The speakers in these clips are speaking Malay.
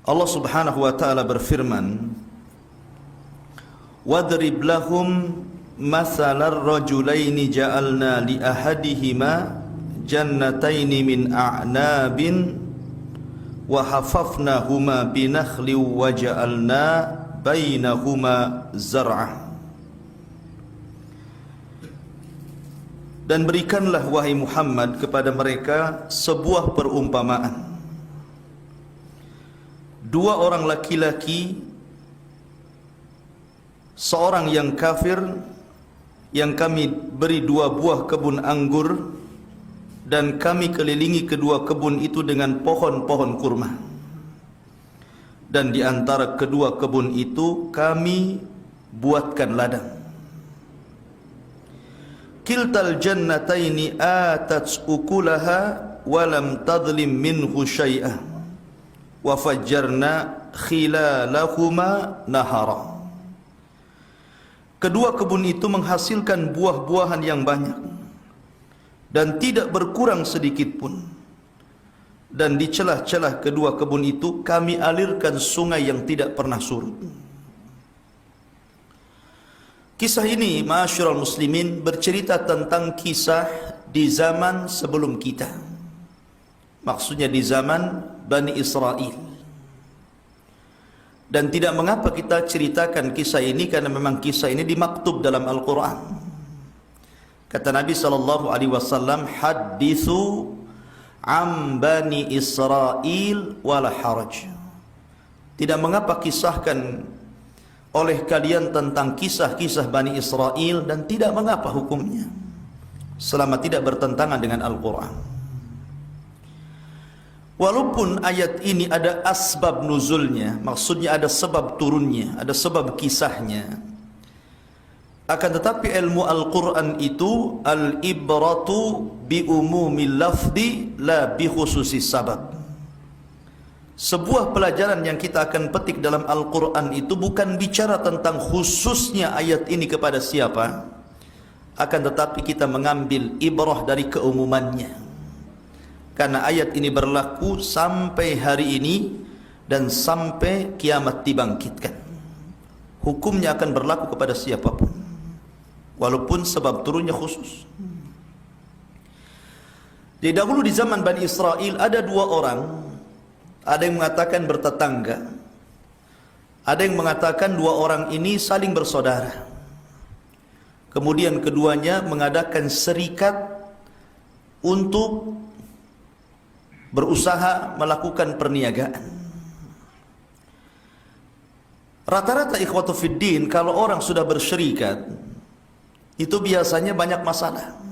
Allah Subhanahu wa taala berfirman, "Wadrib lahum mathalar rajulaini ja'alna li ahadihima jannataini min a'nabin wa hafafnahuma binakhli wa ja'alna bainahuma zar'a." Dan berikanlah wahai Muhammad kepada mereka sebuah perumpamaan. Dua orang laki-laki, seorang yang kafir, yang kami beri dua buah kebun anggur, dan kami kelilingi kedua kebun itu dengan pohon-pohon kurma. Dan di antara kedua kebun itu kami buatkan ladang. Kiltal jannataini atat ukulaha walam tadlim minhu syai'ah wa fajjarna khilalahuma nahara. Kedua kebun itu menghasilkan buah-buahan yang banyak dan tidak berkurang sedikit pun. Dan di celah-celah kedua kebun itu kami alirkan sungai yang tidak pernah surut. Kisah ini, ma'asyiral muslimin, bercerita tentang kisah di zaman sebelum kita. Maksudnya di zaman Bani Israel. Dan tidak mengapa kita ceritakan kisah ini, karena memang kisah ini dimaktub dalam Al-Quran. Kata Nabi SAW, "Hadithu am Bani Israel wala haraj." Tidak mengapa kisahkan oleh kalian tentang kisah-kisah Bani Israel, dan tidak mengapa hukumnya selama tidak bertentangan dengan Al-Quran. Walaupun ayat ini ada asbab nuzulnya, maksudnya ada sebab turunnya, ada sebab kisahnya, akan tetapi ilmu Al-Quran itu al-ibratu bi umumil lafzi la bi khususis sabab. Sebuah pelajaran yang kita akan petik dalam Al-Quran itu bukan bicara tentang khususnya ayat ini kepada siapa, akan tetapi kita mengambil ibrah dari keumumannya. Karena ayat ini berlaku sampai hari ini dan sampai kiamat dibangkitkan. Hukumnya akan berlaku kepada siapapun, walaupun sebab turunnya khusus. Di dahulu di zaman Bani Israel ada dua orang. Ada yang mengatakan bertetangga, ada yang mengatakan dua orang ini saling bersaudara. Kemudian keduanya mengadakan serikat untuk berusaha melakukan perniagaan. Rata-rata ikhwatu fiddin, kalau orang sudah berserikat, itu biasanya banyak masalah.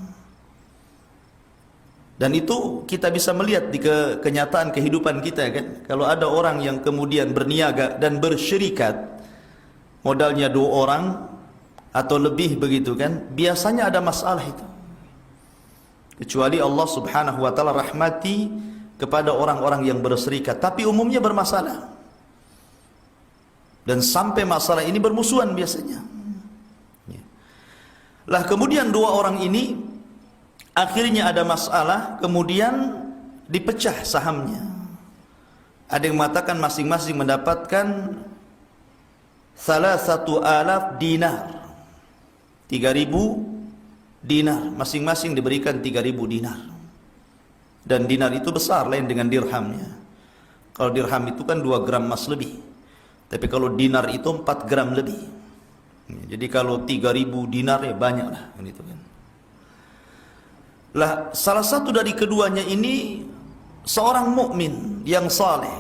Dan itu kita bisa melihat di kenyataan kehidupan kita kan. Kalau ada orang yang kemudian berniaga dan bersyirikat, modalnya dua orang atau lebih begitu kan, biasanya ada masalah itu. Kecuali Allah Subhanahu wa taala rahmati kepada orang-orang yang berserikat, tapi umumnya bermasalah. Dan sampai masalah ini bermusuhan biasanya. Lah kemudian dua orang ini akhirnya ada masalah, kemudian dipecah sahamnya. Ada yang mengatakan masing-masing mendapatkan 3,000 dinar, 3.000 dinar, masing-masing diberikan 3.000 dinar. Dan dinar itu besar, lain dengan dirhamnya. Kalau dirham itu kan 2 gram emas lebih, tapi kalau dinar itu 4 gram lebih. Jadi kalau 3.000 dinar ya banyak lah gitu kan. Lah salah satu dari keduanya ini seorang mukmin yang saleh,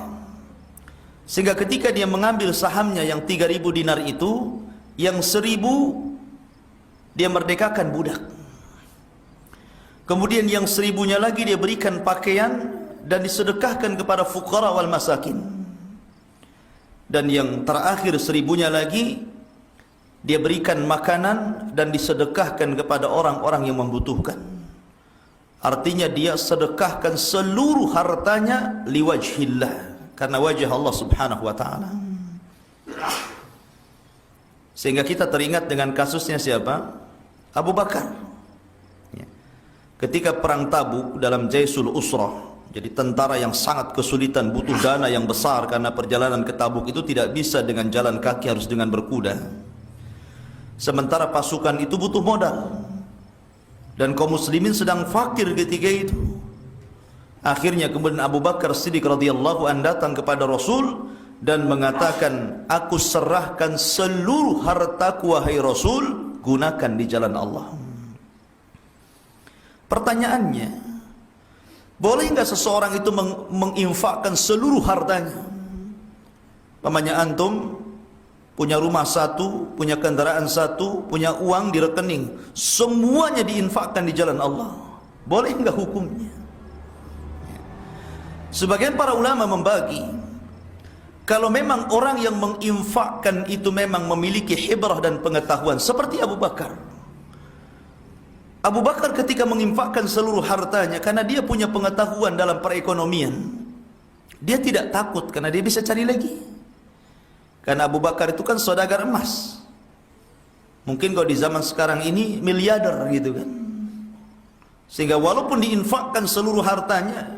sehingga ketika dia mengambil sahamnya yang 3.000 dinar itu, yang 1.000 dia merdekakan budak, kemudian yang 1.000-nya lagi dia berikan pakaian dan disedekahkan kepada fuqara wal masakin, dan yang terakhir 1.000-nya lagi dia berikan makanan dan disedekahkan kepada orang-orang yang membutuhkan. Artinya dia sedekahkan seluruh hartanya liwajhillah, karena wajah Allah Subhanahu wa taala. Sehingga kita teringat dengan kasusnya siapa? Abu Bakar. Ketika perang Tabuk dalam Jaisul Usrah, Jadi tentara yang sangat kesulitan, butuh dana yang besar karena perjalanan ke Tabuk itu tidak bisa dengan jalan kaki, harus dengan berkuda. Sementara pasukan itu butuh modal, dan kaum muslimin sedang fakir ketika itu. Akhirnya kemudian Abu Bakar Siddiq radhiyallahu anhu datang kepada Rasul dan mengatakan, aku serahkan seluruh hartaku wahai Rasul, gunakan di jalan Allah. Pertanyaannya, boleh enggak seseorang itu menginfakkan seluruh hartanya? Pamannya antum punya rumah satu, punya kendaraan satu, punya uang di rekening, semuanya diinfakkan di jalan Allah. Boleh enggak hukumnya? Sebagian para ulama membagi, kalau memang orang yang menginfakkan itu memang memiliki hibrah dan pengetahuan seperti Abu Bakar. Abu Bakar ketika menginfakkan seluruh hartanya karena dia punya pengetahuan dalam perekonomian, dia tidak takut karena dia bisa cari lagi. Karena Abu Bakar itu kan saudagar emas. Mungkin kalau di zaman sekarang ini miliarder gitu kan. Sehingga walaupun diinfakkan seluruh hartanya,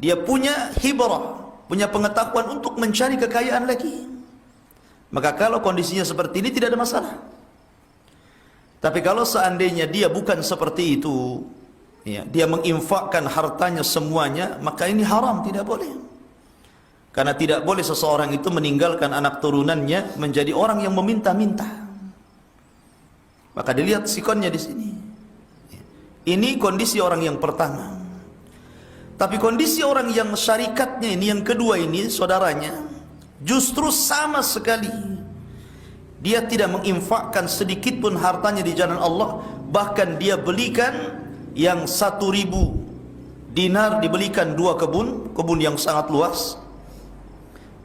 dia punya hibrah, punya pengetahuan untuk mencari kekayaan lagi. Maka kalau kondisinya seperti ini tidak ada masalah. Tapi kalau seandainya dia bukan seperti itu, ya, dia menginfakkan hartanya semuanya, maka ini haram, tidak boleh. Karena tidak boleh seseorang itu meninggalkan anak turunannya menjadi orang yang meminta-minta. Maka dilihat sikonnya di sini. Ini kondisi orang yang pertama. Tapi kondisi orang yang syarikatnya ini, yang kedua ini, saudaranya, justru sama sekali. Dia tidak menginfakkan sedikit pun hartanya di jalan Allah. Bahkan dia belikan yang 1.000 dinar, dibelikan 2 kebun yang sangat luas.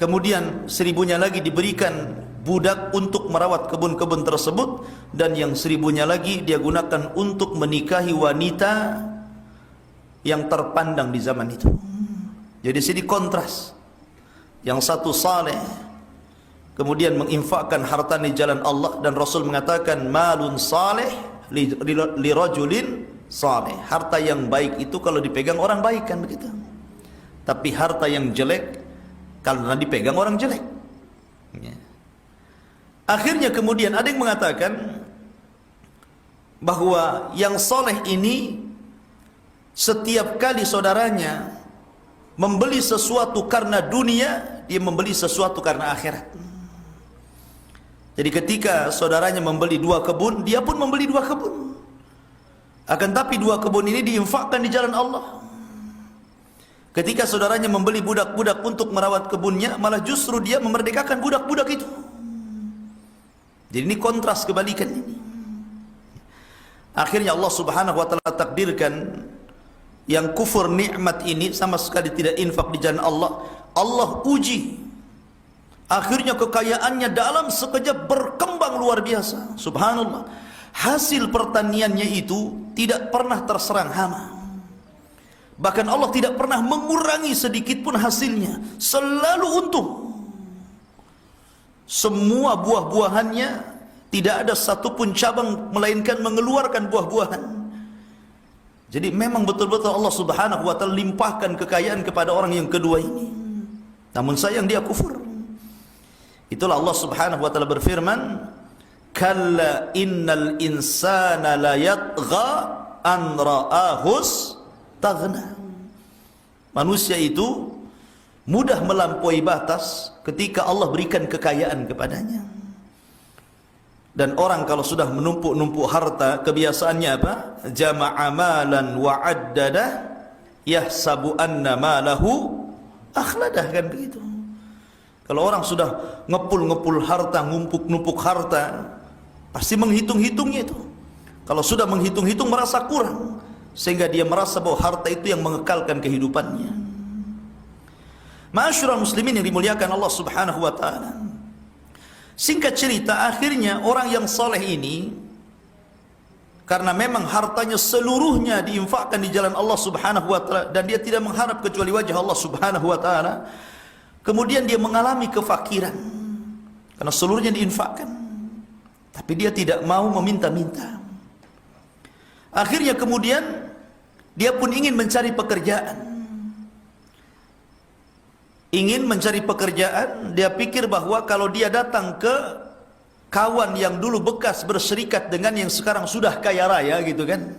Kemudian 1.000-nya lagi diberikan budak untuk merawat kebun-kebun tersebut. Dan yang 1.000-nya lagi dia gunakan untuk menikahi wanita yang terpandang di zaman itu. Jadi sini kontras. Yang satu saleh, kemudian menginfakkan harta di jalan Allah, dan Rasul mengatakan malun saleh li rajulin saleh. Harta yang baik itu kalau dipegang orang baik kan begitu. Tapi harta yang jelek kalau dipegang orang jelek. Ya. Akhirnya kemudian ada yang mengatakan bahwa yang soleh ini setiap kali saudaranya membeli sesuatu karena dunia, dia membeli sesuatu karena akhirat. Jadi ketika saudaranya membeli 2 kebun, dia pun membeli 2 kebun. Akan tapi 2 kebun ini diinfakkan di jalan Allah. Ketika saudaranya membeli budak-budak untuk merawat kebunnya, malah justru dia memerdekakan budak-budak itu. Jadi ini kontras kebalikan ini. Akhirnya Allah Subhanahu wa taala takdirkan yang kufur nikmat ini sama sekali tidak infak di jalan Allah. Allah uji. Akhirnya kekayaannya dalam sekejap berkembang luar biasa. Subhanallah. Hasil pertaniannya itu tidak pernah terserang hama. Bahkan Allah tidak pernah mengurangi sedikit pun hasilnya. Selalu untung. Semua buah-buahannya tidak ada satupun cabang melainkan mengeluarkan buah-buahan. Jadi memang betul-betul Allah Subhanahu wa taala limpahkan kekayaan kepada orang yang kedua ini. Namun sayang dia kufur. Itulah Allah Subhanahu wa taala berfirman, "Kalla innal insana la yatgha an ra'ahus taghna." Manusia itu mudah melampaui batas ketika Allah berikan kekayaan kepadanya. Dan orang kalau sudah menumpuk-numpuk harta, kebiasaannya apa? Jama'a malan wa addada yahsabu anna malahu akhladah, kan begitu. Kalau orang sudah ngepul-ngepul harta, ngumpuk-numpuk harta, pasti menghitung-hitungnya itu. Kalau sudah menghitung-hitung merasa kurang, sehingga dia merasa bahwa harta itu yang mengekalkan kehidupannya. Ma'asyiral muslimin yang dimuliakan Allah Subhanahu wa taala. Singkat cerita, akhirnya orang yang soleh ini, karena memang hartanya seluruhnya diinfakkan di jalan Allah Subhanahu wa taala, dan dia tidak mengharap kecuali wajah Allah Subhanahu wa taala, kemudian dia mengalami kefakiran karena seluruhnya diinfakkan, tapi dia tidak mau meminta-minta. Akhirnya kemudian dia pun ingin mencari pekerjaan. ingin mencari pekerjaan, dia pikir bahwa kalau dia datang ke kawan yang dulu bekas berserikat dengan yang sekarang sudah kaya raya gitu kan,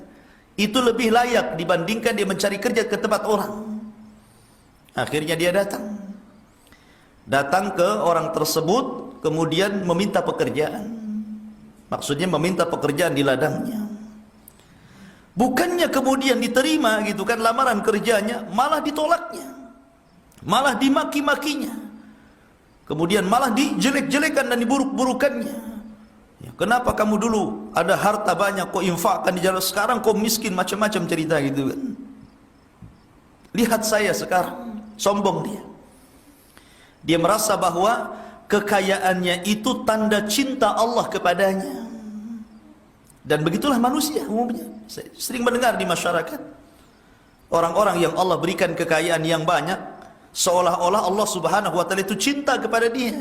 itu lebih layak dibandingkan dia mencari kerja ke tempat orang. Akhirnya dia datang ke orang tersebut, kemudian meminta pekerjaan. Maksudnya meminta pekerjaan di ladangnya. Bukannya kemudian diterima gitu kan lamaran kerjanya, malah ditolaknya, malah dimaki-makinya, kemudian malah dijelek-jelekan dan diburuk-burukannya. Ya, kenapa kamu dulu ada harta banyak kok infakkan di jalan, sekarang kok miskin, macam-macam cerita gitu kan. Lihat saya sekarang, sombong dia. Dia merasa bahwa kekayaannya itu tanda cinta Allah kepadanya. Dan begitulah manusia umumnya. Saya sering mendengar di masyarakat orang-orang yang Allah berikan kekayaan yang banyak, seolah-olah Allah Subhanahu wa taala itu cinta kepada dia.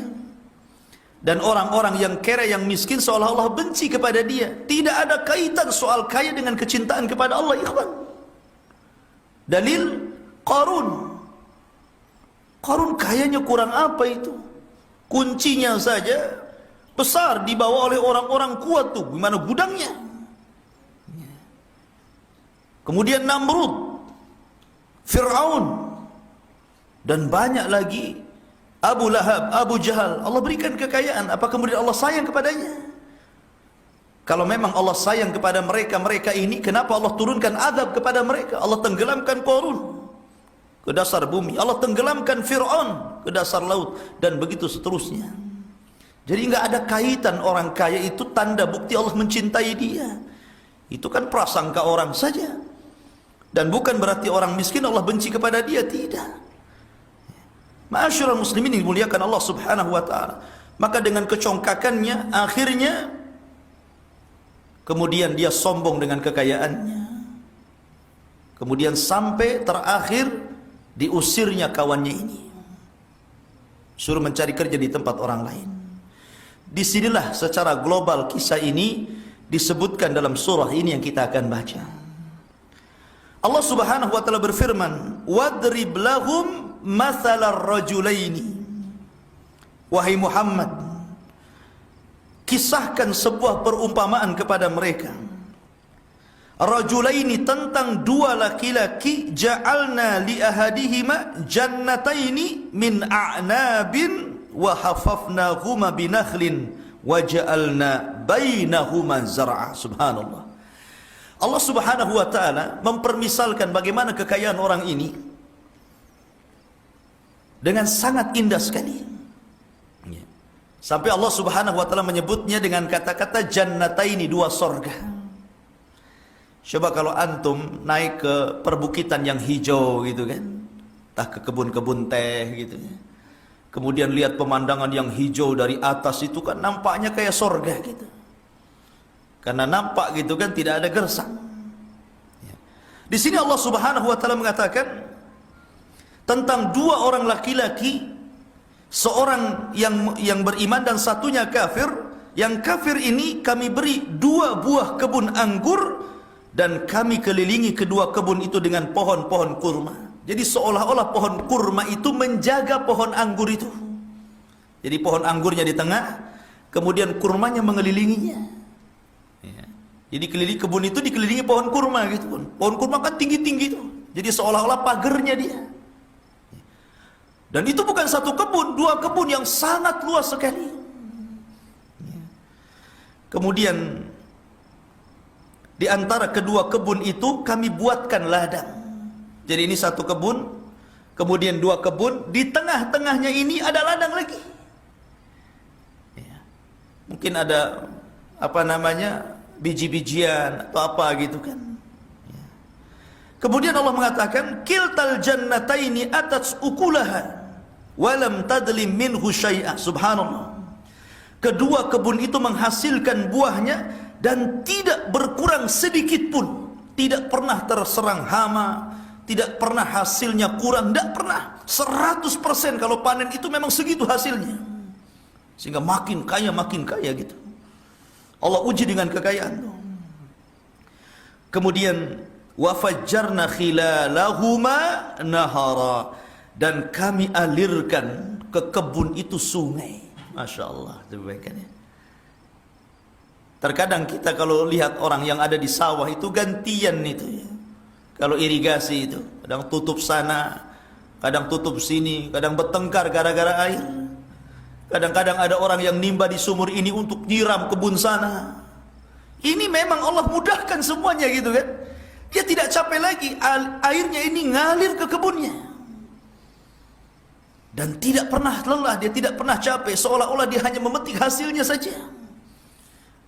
Dan orang-orang yang kere, yang miskin, seolah-olah benci kepada dia. Tidak ada kaitan soal kaya dengan kecintaan kepada Allah, ikhwan. Dalil Qarun. Qarun kayanya kurang apa itu? Kuncinya saja besar dibawa oleh orang-orang kuat tuh, gimana gudangnya. Kemudian Namrud, Fir'aun, dan banyak lagi, Abu Lahab, Abu Jahal. Allah berikan kekayaan, apa kemudian Allah sayang kepadanya? Kalau memang Allah sayang kepada mereka ini, kenapa Allah turunkan azab kepada mereka? Allah tenggelamkan Qarun ke dasar bumi, Allah tenggelamkan Fir'aun ke dasar laut, dan begitu seterusnya. Jadi enggak ada kaitan orang kaya itu tanda bukti Allah mencintai dia. Itu kan prasangka orang saja. Dan bukan berarti orang miskin Allah benci kepada dia, tidak. Ma'asyiral muslimin yang dimuliakan Allah Subhanahu wa taala. Maka dengan kecongkakannya akhirnya kemudian dia sombong dengan kekayaannya. Kemudian sampai terakhir diusirnya kawannya ini. Suruh mencari kerja di tempat orang lain. Disinilah secara global kisah ini disebutkan dalam surah ini yang kita akan baca. Allah Subhanahu wa taala berfirman, "Wadrib lahum mathalar rajulaini." Wahai Muhammad, kisahkan sebuah perumpamaan kepada mereka. Rajulaini, tentang dua laki-laki, ja'alna li ahadihima jannataini min a'nabin wa hafafnahuma binakhlin wa ja'alna bainahuma zar'a. Subhanallah. Allah Subhanahu wa taala mempermisalkan bagaimana kekayaan orang ini dengan sangat indah sekali. Sampai Allah Subhanahu wa taala menyebutnya dengan kata-kata jannataini, dua sorga. Coba kalau antum naik ke perbukitan yang hijau gitu kan, entah ke kebun-kebun teh gitu ya. Kemudian lihat pemandangan yang hijau dari atas itu kan nampaknya kayak sorga gitu. Karena nampak gitu kan tidak ada gersang. Di sini Allah Subhanahu wa taala mengatakan tentang dua orang laki-laki, seorang yang beriman dan satunya kafir. Yang kafir ini kami beri dua buah kebun anggur dan kami kelilingi kedua kebun itu dengan pohon-pohon kurma. Jadi seolah-olah pohon kurma itu menjaga pohon anggur itu. Jadi pohon anggurnya di tengah, kemudian kurmanya mengelilinginya. Jadi kebun itu dikelilingi pohon kurma gitu. Pohon kurma kan tinggi-tinggi itu. Jadi seolah-olah pagernya dia. Dan itu bukan satu kebun, dua kebun yang sangat luas sekali. Kemudian di antara kedua kebun itu kami buatkan ladang. Jadi ini satu kebun, kemudian dua kebun, di tengah-tengahnya ini ada ladang lagi. Mungkin ada apa namanya, biji-bijian atau apa gitu kan. Kemudian Allah mengatakan kiltal jannataini atat ukulaha walam tadlim minhu syai'a. Subhanallah. Kedua kebun itu menghasilkan buahnya dan tidak berkurang sedikit pun, tidak pernah terserang hama, tidak pernah hasilnya kurang, tidak pernah. 100% kalau panen itu memang segitu hasilnya, sehingga makin kaya gitu. Allah uji dengan kekayaan. Kemudian wa fajjarna khilalahuma nahara, dan kami alirkan ke kebun itu sungai. Masya Allah, kebaikannya. Terkadang kita kalau lihat orang yang ada di sawah itu gantian itu ya. Kalau irigasi itu, kadang tutup sana, kadang tutup sini, kadang bertengkar gara-gara air. Kadang-kadang ada orang yang nimba di sumur ini untuk nyiram kebun sana. Ini memang Allah mudahkan semuanya gitu kan. Dia tidak capek lagi, airnya ini ngalir ke kebunnya. Dan tidak pernah lelah, dia tidak pernah capek, seolah-olah dia hanya memetik hasilnya saja.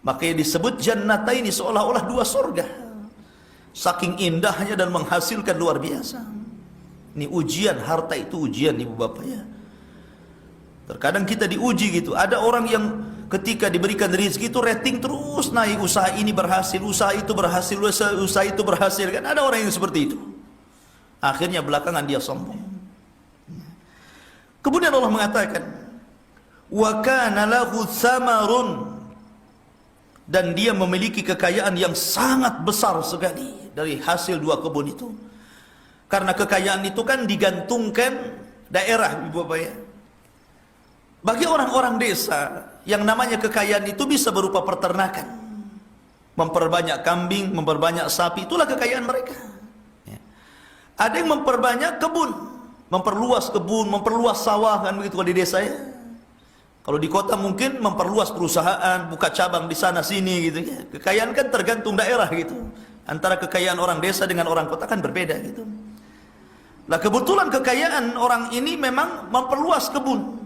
Makanya disebut jannataini, seolah-olah dua surga. Saking indahnya dan menghasilkan luar biasa. Ini ujian, harta itu ujian ibu bapak ya. Terkadang kita diuji gitu. Ada orang yang ketika diberikan rezeki itu rating terus naik, usaha ini berhasil, usaha itu berhasil, usaha itu berhasil kan. Ada orang yang seperti itu. Akhirnya belakangan dia sombong. Kemudian Allah mengatakan, wa kana lahu thamarun, dan dia memiliki kekayaan yang sangat besar sekali dari hasil dua kebun itu. Karena kekayaan itu kan digantungkan daerah ibu bapak ya. Bagi orang-orang desa, yang namanya kekayaan itu bisa berupa peternakan, memperbanyak kambing, memperbanyak sapi, itulah kekayaan mereka. Ada yang memperbanyak kebun, memperluas kebun, memperluas sawah, kan begitu kalau di desa ya. Kalau di kota mungkin memperluas perusahaan, buka cabang di sana sini gitu ya. Kekayaan kan tergantung daerah gitu. Antara kekayaan orang desa dengan orang kota kan berbeda gitu. Nah kebetulan kekayaan orang ini memang memperluas kebun.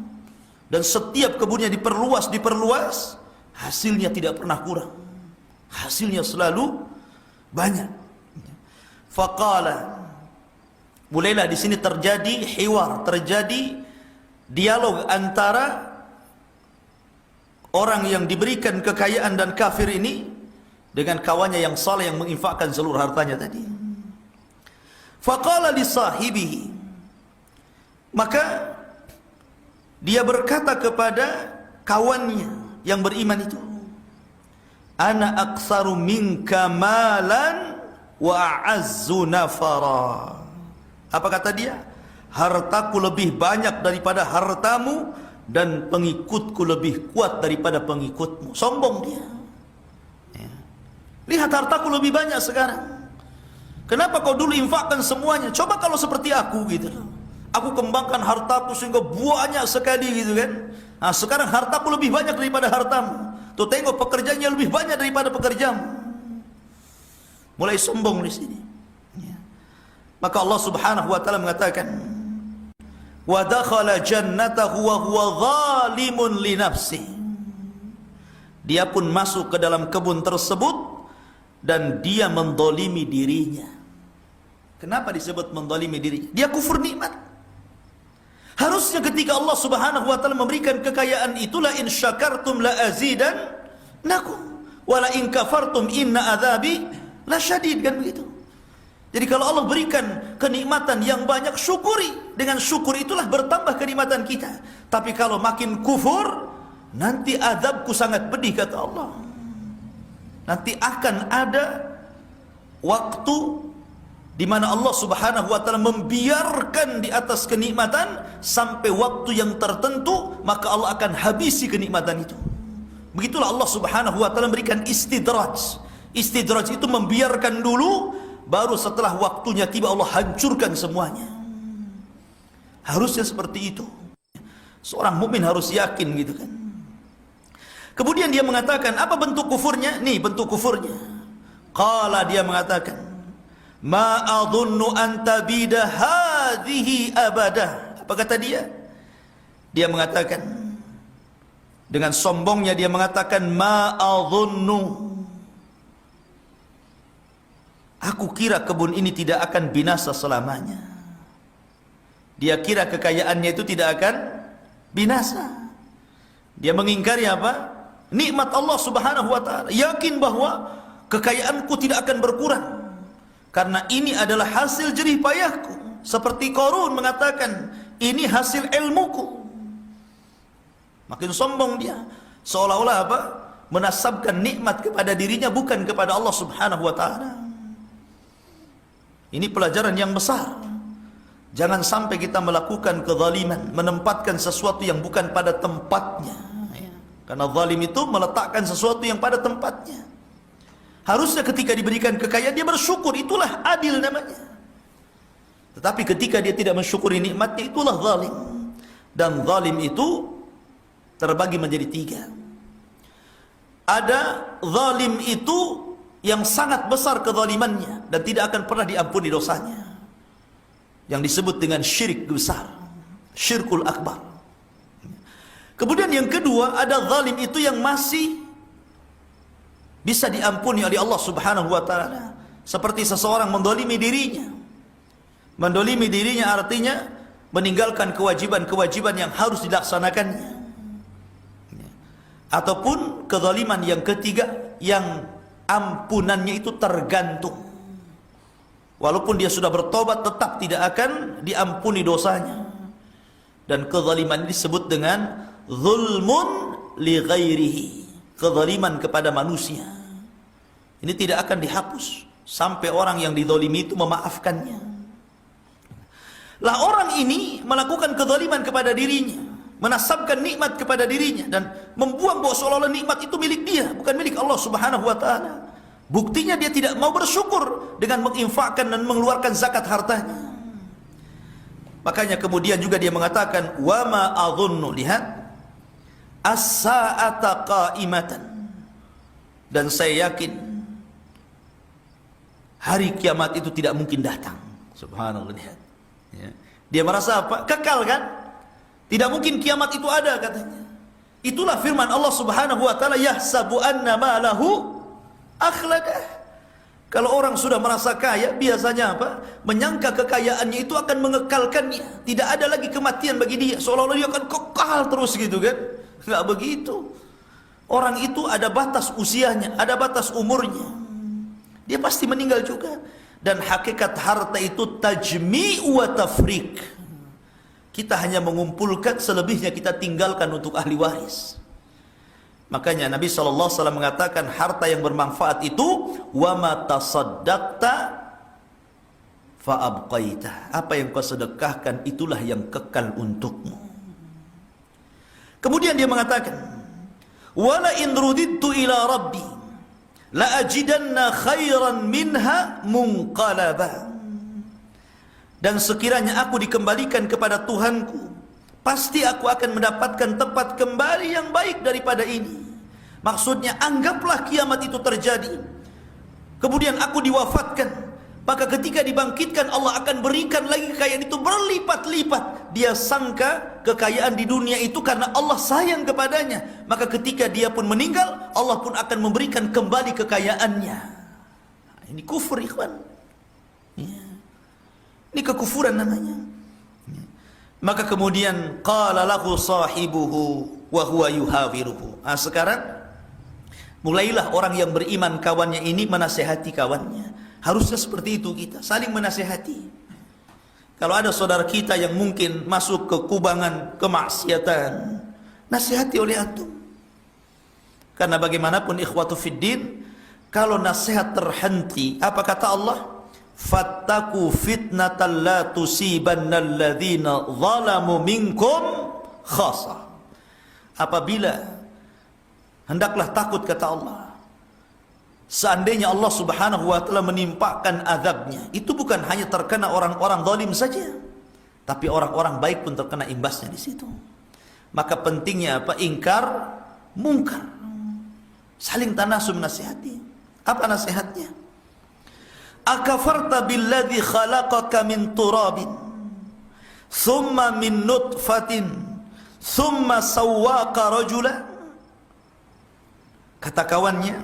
Dan setiap kebunnya diperluas, hasilnya tidak pernah kurang. Hasilnya selalu banyak. Faqala, mulailah di sini terjadi hiwar, terjadi dialog antara orang yang diberikan kekayaan dan kafir ini dengan kawannya yang saleh yang menginfakkan seluruh hartanya tadi. Faqala li sahibihi, maka dia berkata kepada kawannya yang beriman itu, ana aktsaru minka malan wa a'azzu nafara. Apa kata dia? Hartaku lebih banyak daripada hartamu dan pengikutku lebih kuat daripada pengikutmu. Sombong dia ya. Lihat hartaku lebih banyak sekarang, kenapa kau dulu infakkan semuanya? Coba kalau seperti aku gitu loh. Aku kembangkan hartaku sehingga banyak sekali gitu kan. Nah sekarang hartaku lebih banyak daripada hartamu. Tuh tengok pekerjaannya lebih banyak daripada pekerjaanmu. Mulai sombong di sini ya. Maka Allah subhanahu wa ta'ala mengatakan, wa dakhala jannatahu wa huwa zalimun li nafsihi. Dia pun masuk ke dalam kebun tersebut dan dia mendolimi dirinya. Kenapa disebut mendolimi dirinya? Dia kufur nikmat. Harusnya ketika Allah subhanahu wa ta'ala memberikan kekayaan itulah in syakartum la azidannakum wa la in kafartum inna adzabi lasyadid, kan begitu. Jadi kalau Allah berikan kenikmatan yang banyak, syukuri. Dengan syukur itulah bertambah kenikmatan kita. Tapi kalau makin kufur, nanti azabku sangat pedih kata Allah. Nanti akan ada waktu di mana Allah subhanahu wa ta'ala membiarkan di atas kenikmatan sampai waktu yang tertentu, maka Allah akan habisi kenikmatan itu. Begitulah Allah subhanahu wa ta'ala memberikan istidraj. Istidraj itu membiarkan dulu, baru setelah waktunya tiba Allah hancurkan semuanya. Harusnya seperti itu. Seorang mukmin harus yakin gitu kan. Kemudian dia mengatakan, apa bentuk kufurnya? Nih bentuk kufurnya. Qala, dia mengatakan, ma adhunnu an tabida hadhihi abada. Apa kata dia? Dia mengatakan dengan sombongnya, dia mengatakan ma adhunnu, aku kira kebun ini tidak akan binasa selamanya. Dia kira kekayaannya itu tidak akan binasa. Dia mengingkari apa? Nikmat Allah subhanahu wa ta'ala. Yakin bahwa kekayaanku tidak akan berkurang, karena ini adalah hasil jerih payahku. Seperti Qarun mengatakan, ini hasil ilmuku. Makin sombong dia, seolah-olah apa? Menasabkan nikmat kepada dirinya, bukan kepada Allah subhanahu wa ta'ala. Ini pelajaran yang besar. Jangan sampai kita melakukan kezaliman, menempatkan sesuatu yang bukan pada tempatnya. Karena zalim itu meletakkan sesuatu yang pada tempatnya. Harusnya ketika diberikan kekayaan dia bersyukur, itulah adil namanya. Tetapi ketika dia tidak mensyukuri nikmatnya, itulah zalim. Dan zalim itu terbagi menjadi 3. Ada zalim itu yang sangat besar kezalimannya dan tidak akan pernah diampuni dosanya, yang disebut dengan syirik besar, syirkul akbar. Kemudian yang kedua, ada zalim itu yang masih bisa diampuni oleh Allah Subhanahu wa taala, seperti seseorang mendolimi dirinya. Mendolimi dirinya artinya meninggalkan kewajiban-kewajiban yang harus dilaksanakannya. Ataupun kezaliman yang ketiga, yang ampunannya itu tergantung. Walaupun dia sudah bertobat, tetap tidak akan diampuni dosanya. Dan kezaliman ini disebut dengan zulmun li ghairihi, kezaliman kepada manusia. Ini tidak akan dihapus sampai orang yang dizalimi itu memaafkannya. Lah orang ini melakukan kezaliman kepada dirinya, menasabkan nikmat kepada dirinya dan membuang bahwa seolah-olah nikmat itu milik dia, bukan milik Allah Subhanahu wa taala. Buktinya dia tidak mau bersyukur dengan menginfakkan dan mengeluarkan zakat hartanya. Makanya kemudian juga dia mengatakan, wa ma adhunnu, lihat, as-sa'ata qa'imatan, dan saya yakin hari kiamat itu tidak mungkin datang. Subhanallah, lihat. Ya. Dia merasa apa? Kekal kan? Tidak mungkin kiamat itu ada, katanya. Itulah firman Allah Subhanahu wa taala, yahsabu anna ma lahu akhladah. Kalau orang sudah merasa kaya, biasanya apa? Menyangka kekayaannya itu akan mengekalkannya. Tidak ada lagi kematian bagi dia. Seolah-olah dia akan kekal terus gitu kan. Enggak begitu. Orang itu ada batas usianya, ada batas umurnya. Dia pasti meninggal juga. Dan hakikat harta itu tajmi' wa tafriq. Kita hanya mengumpulkan, selebihnya kita tinggalkan untuk ahli waris. Makanya Nabi SAW mengatakan harta yang bermanfaat itu wa ma tasaddaqta fa abqaita. Apa yang kau sedekahkan itulah yang kekal untukmu. Kemudian dia mengatakan, wala in rudidtu ila rabbi la ajidanna khairan minha munqalaba. Dan sekiranya aku dikembalikan kepada Tuhanku, pasti aku akan mendapatkan tempat kembali yang baik daripada ini. Maksudnya, anggaplah kiamat itu terjadi, kemudian aku diwafatkan, maka ketika dibangkitkan Allah akan berikan lagi kekayaan itu berlipat-lipat. Dia sangka kekayaan di dunia itu karena Allah sayang kepadanya, maka ketika dia pun meninggal, Allah pun akan memberikan kembali kekayaannya. Ini kufur, ikhwan. Ini kekufuran namanya. Maka kemudian qala lahu sahibuhu wa huwa yuhawiruhu. Sekarang mulailah orang yang beriman kawannya ini menasihati kawannya. Harusnya seperti itu, kita saling menasihati. Kalau ada saudara kita yang mungkin masuk ke kubangan kemaksiatan, nasihati oleh antum. Karena bagaimanapun ikhwatu fiddin, kalau nasihat terhenti, apa kata Allah? Fattaku fitnatan la tusibanna alladhina zalamu minkum khassa. Apabila, hendaklah takut, kata Allah, seandainya Allah Subhanahu wa taala menimpakan azabnya, itu bukan hanya terkena orang-orang zalim saja, tapi orang-orang baik pun terkena imbasnya di situ. Maka pentingnya apa? Ingkar mungkar, saling tanasum, nasihati. Apa nasihatnya? Akafarta billadzi khalaqaka min turabin thumma min nutfatin thumma sawwaka rajula. Kata kawannya,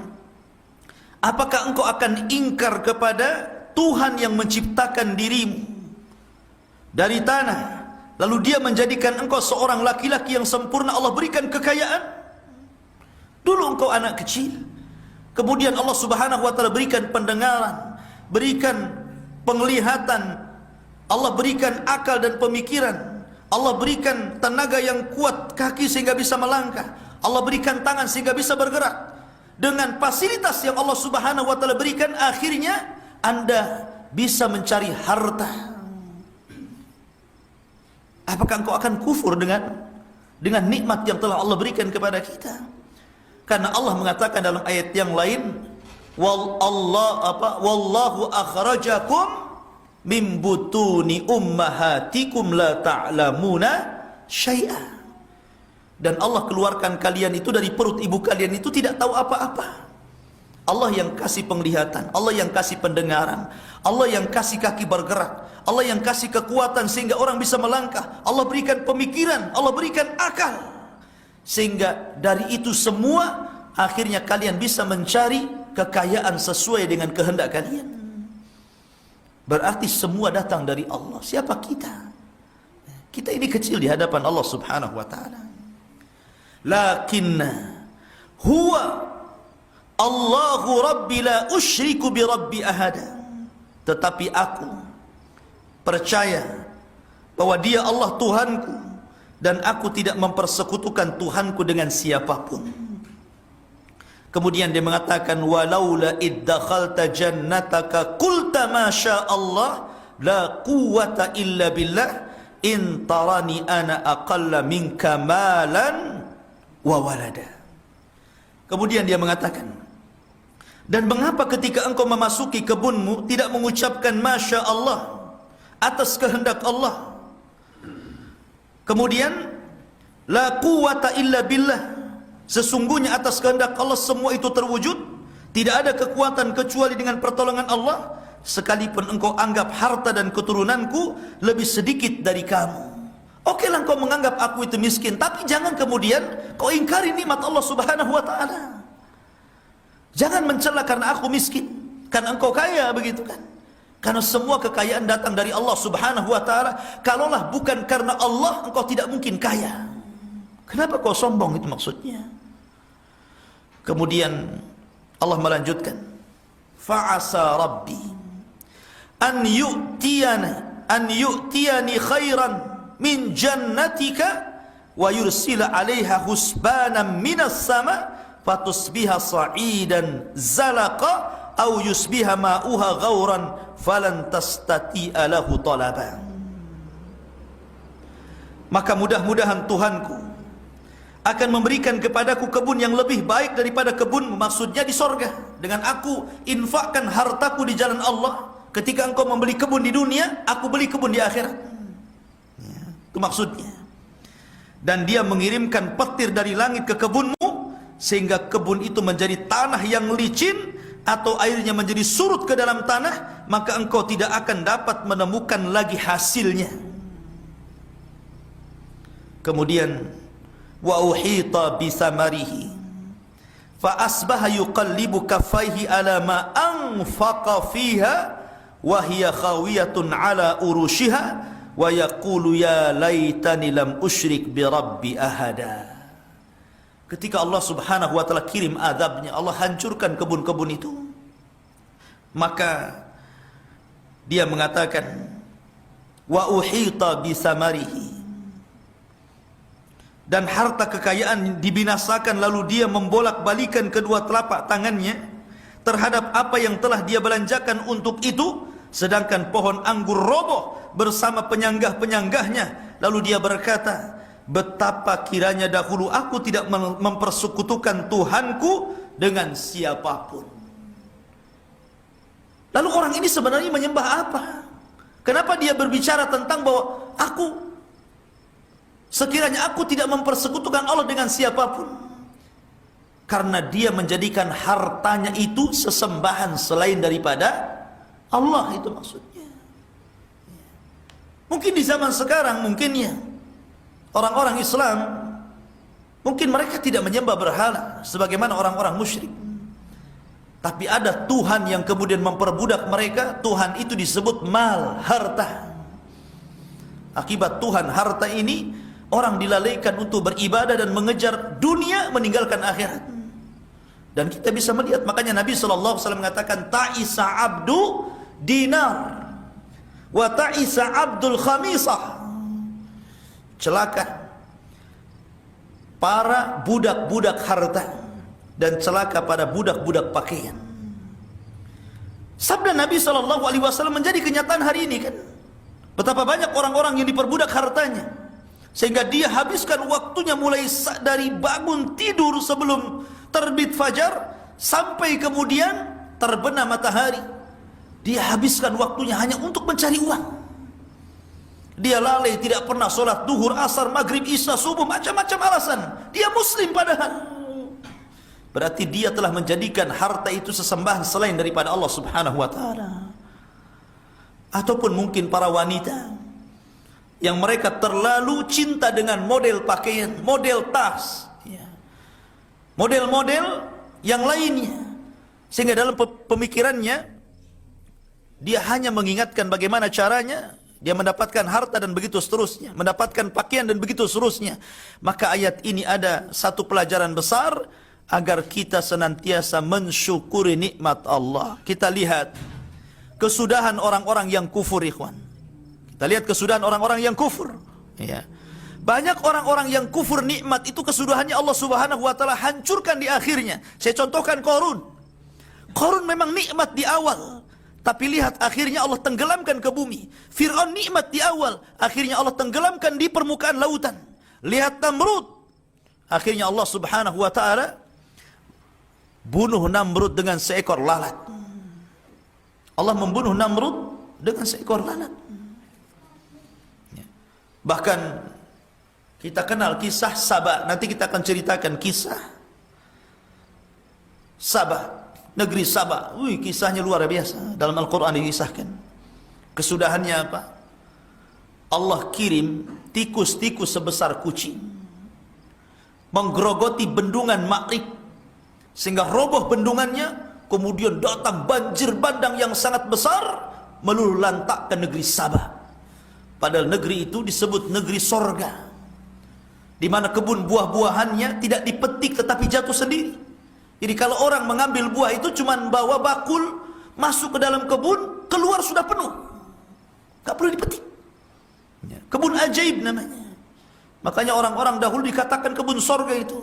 apakah engkau akan ingkar kepada Tuhan yang menciptakan dirimu dari tanah, lalu dia menjadikan engkau seorang laki-laki yang sempurna, Allah berikan kekayaan. Dulu engkau anak kecil, kemudian Allah Subhanahu wa taala berikan pendengaran, berikan penglihatan, Allah berikan akal dan pemikiran, Allah berikan tenaga yang kuat, kaki sehingga bisa melangkah, Allah berikan tangan sehingga bisa bergerak. Dengan fasilitas yang Allah Subhanahu wa taala berikan, akhirnya Anda bisa mencari harta. Apakah engkau akan kufur dengan nikmat yang telah Allah berikan kepada kita? Karena Allah mengatakan dalam ayat yang lain, wallahu akhrajakum min butuni ummahatikum la ta'lamuna syai'a. Dan Allah keluarkan kalian itu dari perut ibu kalian itu tidak tahu apa-apa. Allah yang kasih penglihatan, Allah yang kasih pendengaran, Allah yang kasih kaki bergerak, Allah yang kasih kekuatan sehingga orang bisa melangkah, Allah berikan pemikiran, Allah berikan akal, sehingga dari itu semua akhirnya kalian bisa mencari kekayaan sesuai dengan kehendak kalian. Berarti semua datang dari Allah. Siapa kita? Kita ini kecil di hadapan Allah subhanahu wa ta'ala. Lakinna huwa Allahu Rabbi la usyriku bi Rabbi ahada. Tetapi aku percaya bahwa Dia Allah Tuhanku dan aku tidak mempersekutukan Tuhanku dengan siapapun. Kemudian dia mengatakan, walaula iddakhalta jannataka qulta ma sya Allah la quwwata illa billah in tarani ana aqalla minka malan wa walada. Kemudian dia mengatakan, dan mengapa ketika engkau memasuki kebunmu tidak mengucapkan masya Allah atas kehendak Allah? Kemudian la quwwata illa billah, sesungguhnya atas kehendak Allah semua itu terwujud, tidak ada kekuatan kecuali dengan pertolongan Allah, sekalipun engkau anggap harta dan keturunanku lebih sedikit dari kamu. Oke lah engkau menganggap aku itu miskin, tapi jangan kemudian kau ingkari nikmat Allah subhanahu wa ta'ala. Jangan mencela karena aku miskin, karena engkau kaya, begitu kan? Karena semua kekayaan datang dari Allah subhanahu wa ta'ala. Kalaulah bukan karena Allah, engkau tidak mungkin kaya. Kenapa kau sombong, itu maksudnya. Kemudian Allah melanjutkan, fa'asa rabbi an yu'tiyani khairan min jannatika wa yursila 'alaiha husbanan minas sama fatusbiha sa'idan zalaqa aw yusbiha ma'uha ghauran falan tastati'a lahu talaban. Maka mudah-mudahan Tuhanku akan memberikan kepadaku kebun yang lebih baik daripada kebunmu, maksudnya di sorga. Dengan aku infakkan hartaku di jalan Allah. Ketika engkau membeli kebun di dunia, aku beli kebun di akhirat. Ya, itu maksudnya. Dan dia mengirimkan petir dari langit ke kebunmu, sehingga kebun itu menjadi tanah yang licin, atau airnya menjadi surut ke dalam tanah, maka engkau tidak akan dapat menemukan lagi hasilnya. Kemudian wa uhita bisamarihi fa asbaha yuqallibu kaffaihi ala ma anfaqa fiha wa hiya khawiyatun ala urushiha wa yaqulu ya laitani lam usyrik bi rabbi ahada. Ketika Allah subhanahu wa ta'ala kirim azabnya, Allah hancurkan kebun-kebun itu, maka dia mengatakan wa uhita bisamarihi, dan harta kekayaan dibinasakan, lalu dia membolak-balikan kedua telapak tangannya terhadap apa yang telah dia belanjakan untuk itu, sedangkan pohon anggur roboh bersama penyanggah-penyanggahnya. Lalu dia berkata, betapa kiranya dahulu aku tidak mempersekutukan Tuhanku dengan siapapun. Lalu orang ini sebenarnya menyembah apa? Kenapa dia berbicara tentang bahwa sekiranya aku tidak mempersekutukan Allah dengan siapapun? Karena dia menjadikan hartanya itu sesembahan selain daripada Allah, itu maksudnya. Mungkin di zaman sekarang, mungkinnya orang-orang Islam, mungkin mereka tidak menyembah berhala sebagaimana orang-orang musyrik. Tapi ada Tuhan yang kemudian memperbudak mereka. Tuhan itu disebut mal, harta. Akibat Tuhan harta ini, orang dilalaikan untuk beribadah dan mengejar dunia, meninggalkan akhirat. Dan kita bisa melihat, makanya Nabi SAW mengatakan, ta'isa abdu dinar wa ta'isa abdul khamisah. Celaka para budak-budak harta dan celaka pada budak-budak pakaian. Sabda Nabi SAW menjadi kenyataan hari ini kan. Betapa banyak orang-orang yang diperbudak hartanya, sehingga dia habiskan waktunya mulai dari bangun tidur sebelum terbit fajar sampai kemudian terbenam matahari. Dia habiskan waktunya hanya untuk mencari uang. Dia lalai, tidak pernah sholat duhur, asar, maghrib, isya, subuh, macam-macam alasan. Dia muslim padahal. Berarti dia telah menjadikan harta itu sesembahan selain daripada Allah subhanahu wa ta'ala. Ataupun mungkin para wanita yang mereka terlalu cinta dengan model pakaian, model tas, model-model yang lainnya, sehingga dalam pemikirannya dia hanya mengingatkan bagaimana caranya dia mendapatkan harta dan begitu seterusnya, mendapatkan pakaian dan begitu seterusnya. Maka ayat ini ada satu pelajaran besar agar kita senantiasa mensyukuri nikmat Allah. Kita lihat kesudahan orang-orang yang kufur, ikhwan. Kita lihat kesudahan orang-orang yang kufur. Ya. Banyak orang-orang yang kufur nikmat itu kesudahannya Allah subhanahu wa ta'ala hancurkan di akhirnya. Saya contohkan Qarun. Qarun memang nikmat di awal, tapi lihat akhirnya Allah tenggelamkan ke bumi. Fir'aun nikmat di awal, akhirnya Allah tenggelamkan di permukaan lautan. Lihat Namrud, akhirnya Allah subhanahu wa ta'ala bunuh Namrud dengan seekor lalat. Allah membunuh Namrud dengan seekor lalat. Bahkan kita kenal kisah Saba. Nanti kita akan ceritakan kisah Saba, negeri Saba. Kisahnya luar biasa. Dalam Al-Quran dikisahkan. Kesudahannya apa? Allah kirim tikus-tikus sebesar kucing menggerogoti bendungan Ma'rib, sehingga roboh bendungannya. Kemudian datang banjir bandang yang sangat besar meluluh lantakkan negeri Sabah. Padahal negeri itu disebut negeri sorga, di mana kebun buah-buahannya tidak dipetik tetapi jatuh sendiri. Jadi kalau orang mengambil buah itu cuma bawa bakul, masuk ke dalam kebun, keluar sudah penuh, gak perlu dipetik. Kebun ajaib namanya. Makanya orang-orang dahulu dikatakan kebun sorga itu.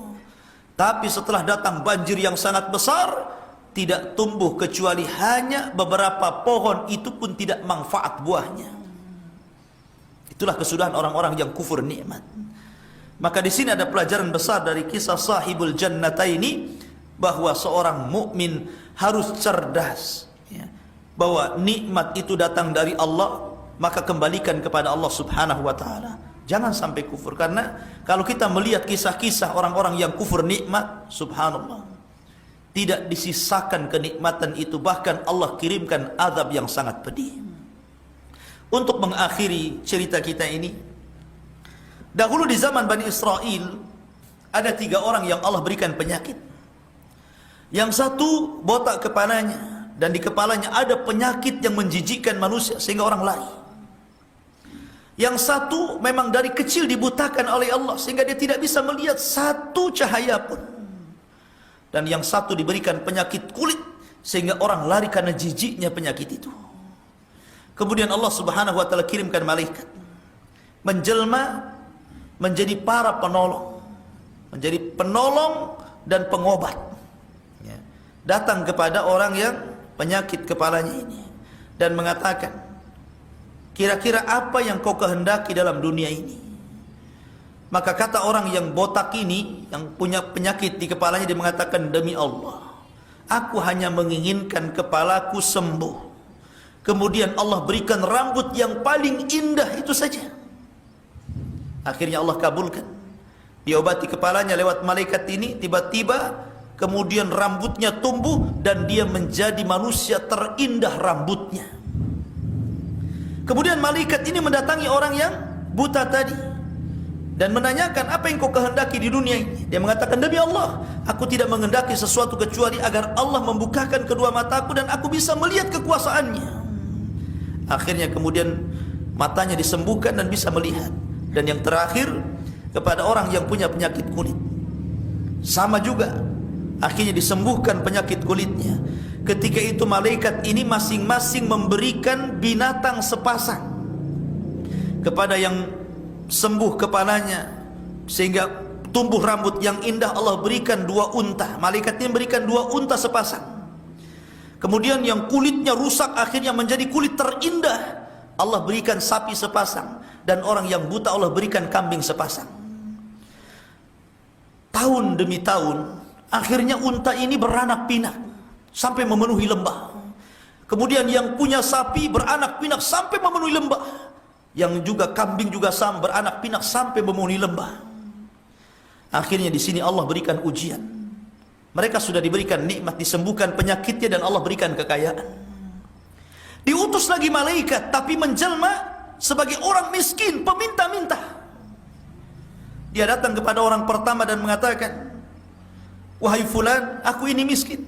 Tapi setelah datang banjir yang sangat besar, tidak tumbuh kecuali hanya beberapa pohon, itu pun tidak manfaat buahnya. Itulah kesudahan orang-orang yang kufur nikmat. Maka di sini ada pelajaran besar dari kisah sahibul jannataini, bahwa seorang mukmin harus cerdas, bahwa nikmat itu datang dari Allah, maka kembalikan kepada Allah subhanahu wa ta'ala. Jangan sampai kufur. Karena kalau kita melihat kisah-kisah orang-orang yang kufur nikmat, subhanallah, tidak disisakan kenikmatan itu, bahkan Allah kirimkan azab yang sangat pedih. Untuk mengakhiri cerita kita ini, dahulu di zaman Bani Israel ada 3 orang yang Allah berikan penyakit. Yang satu botak kepalanya, dan di kepalanya ada penyakit yang menjijikkan manusia sehingga orang lari. Yang satu memang dari kecil dibutakan oleh Allah sehingga dia tidak bisa melihat satu cahaya pun. Dan yang satu diberikan penyakit kulit sehingga orang lari karena jijiknya penyakit itu. Kemudian Allah subhanahu wa ta'ala kirimkan malaikat menjelma menjadi para penolong, menjadi penolong dan pengobat, datang kepada orang yang penyakit kepalanya ini dan mengatakan, kira-kira apa yang kau kehendaki dalam dunia ini? Maka kata orang yang botak ini, yang punya penyakit di kepalanya, dia mengatakan, demi Allah, aku hanya menginginkan kepalaku sembuh. Kemudian Allah berikan rambut yang paling indah, itu saja. Akhirnya Allah kabulkan. Diobati kepalanya lewat malaikat ini, tiba-tiba kemudian rambutnya tumbuh dan dia menjadi manusia terindah rambutnya. Kemudian malaikat ini mendatangi orang yang buta tadi dan menanyakan, apa yang kau kehendaki di dunia ini? Dia mengatakan, demi Allah, aku tidak menghendaki sesuatu kecuali agar Allah membukakan kedua mataku dan aku bisa melihat kekuasaannya. Akhirnya kemudian matanya disembuhkan dan bisa melihat. Dan yang terakhir, kepada orang yang punya penyakit kulit, sama juga, akhirnya disembuhkan penyakit kulitnya. Ketika itu malaikat ini masing-masing memberikan binatang sepasang. Kepada yang sembuh kepalanya sehingga tumbuh rambut yang indah, Allah berikan 2 unta. Malaikat ini berikan 2 unta sepasang. Kemudian yang kulitnya rusak akhirnya menjadi kulit terindah, Allah berikan sapi sepasang, dan orang yang buta Allah berikan kambing sepasang. Tahun demi tahun, akhirnya unta ini beranak pinak sampai memenuhi lembah. Kemudian yang punya sapi beranak pinak sampai memenuhi lembah. Yang juga kambing juga sama, beranak pinak sampai memenuhi lembah. Akhirnya di sini Allah berikan ujian. Mereka sudah diberikan nikmat, disembuhkan penyakitnya, dan Allah berikan kekayaan. Diutus lagi malaikat, tapi menjelma sebagai orang miskin, peminta-minta. Dia datang kepada orang pertama dan mengatakan, wahai fulan, aku ini miskin,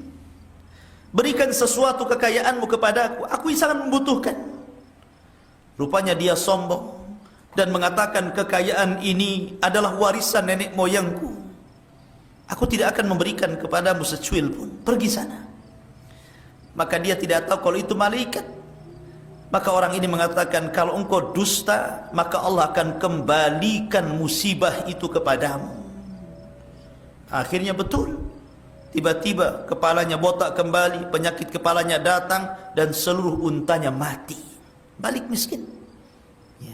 berikan sesuatu kekayaanmu kepada aku sangat membutuhkan. Rupanya dia sombong dan mengatakan, kekayaan ini adalah warisan nenek moyangku, aku tidak akan memberikan kepadamu secuil pun, pergi sana. Maka dia tidak tahu kalau itu malaikat. Maka orang ini mengatakan, kalau engkau dusta, maka Allah akan kembalikan musibah itu kepadamu. Akhirnya betul. Tiba-tiba kepalanya botak kembali, penyakit kepalanya datang, dan seluruh untanya mati. Balik miskin. Ya.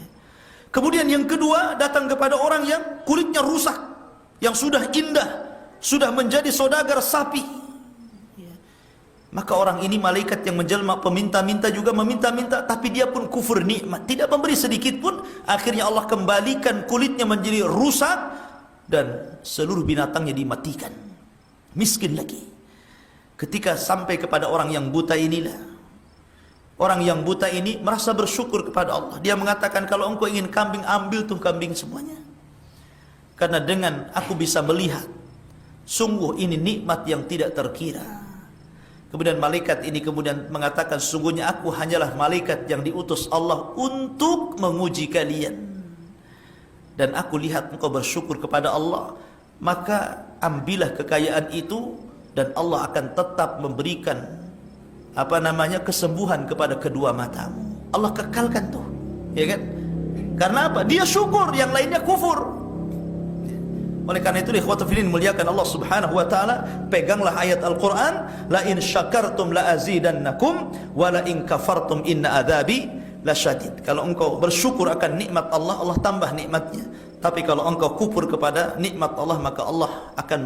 Kemudian yang kedua, datang kepada orang yang kulitnya rusak, yang sudah indah, sudah menjadi saudagar sapi. Maka orang ini malaikat yang menjelma peminta-minta juga meminta-minta, tapi dia pun kufur nikmat, tidak memberi sedikit pun. Akhirnya Allah kembalikan kulitnya menjadi rusak dan seluruh binatangnya dimatikan. Miskin lagi. Ketika sampai kepada orang yang buta inilah, orang yang buta ini merasa bersyukur kepada Allah. Dia mengatakan, kalau engkau ingin kambing, ambil tuh kambing semuanya. Karena dengan aku bisa melihat, sungguh ini nikmat yang tidak terkira. Kemudian malaikat ini kemudian mengatakan, sesungguhnya aku hanyalah malaikat yang diutus Allah untuk menguji kalian. Dan aku lihat engkau bersyukur kepada Allah, maka ambillah kekayaan itu, dan Allah akan tetap memberikan kesembuhan kepada kedua matamu. Allah kekalkan tuh, ya kan? Karena apa? Dia syukur, yang lainnya kufur. Oleh karena itu, ikhwatu fillah muliakan Allah Subhanahu wa taala, peganglah ayat Al-Qur'an, la in syakartum la azidannakum wa la in kafartum inna adzabi lasyadid. Kalau engkau bersyukur akan nikmat Allah, Allah tambah nikmatnya. Tapi kalau engkau kufur kepada nikmat Allah, maka Allah akan